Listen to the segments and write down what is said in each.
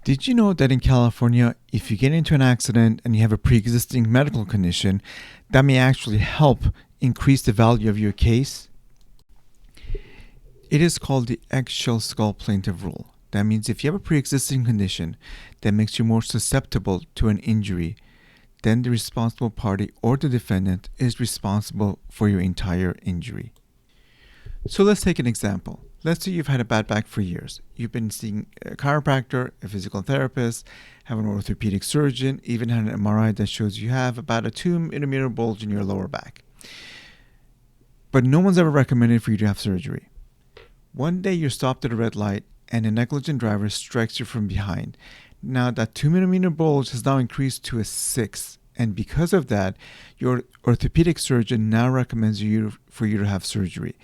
Did you know that in California, if you get into an accident and you have a pre-existing medical condition, that may actually help increase the value of your case? It is called the Eggshell Skull plaintiff rule. That means if you have a pre-existing condition that makes you more susceptible to an injury, then the responsible party or the defendant is responsible for your entire injury. So let's take an example. Let's say you've had a bad back for years. You've been seeing a chiropractor, a physical therapist, have an orthopedic surgeon, even had an MRI that shows you have about a 2 millimeter bulge in your lower back. But no one's ever recommended for you to have surgery. One day you're stopped at a red light and a negligent driver strikes you from behind. Now that 2 millimeter bulge has now increased to a 6. And because of that, your orthopedic surgeon now recommends for you to have surgery.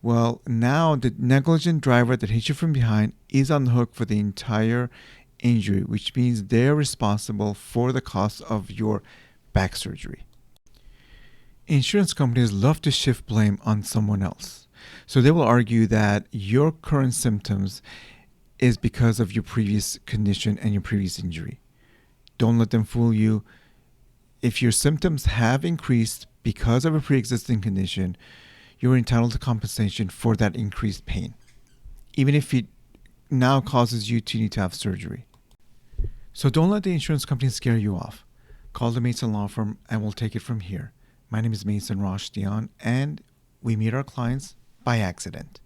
Well, now the negligent driver that hit you from behind is on the hook for the entire injury, which means they're responsible for the cost of your back surgery. Insurance companies love to shift blame on someone else. So they will argue that your current symptoms is because of your previous condition and your previous injury. Don't let them fool you. If your symptoms have increased because of a pre-existing condition, you're entitled to compensation for that increased pain, even if it now causes you to need to have surgery. So don't let the insurance company scare you off. Call the Mason Law Firm and we'll take it from here. My name is Mason Roshdian, and we meet our clients by accident.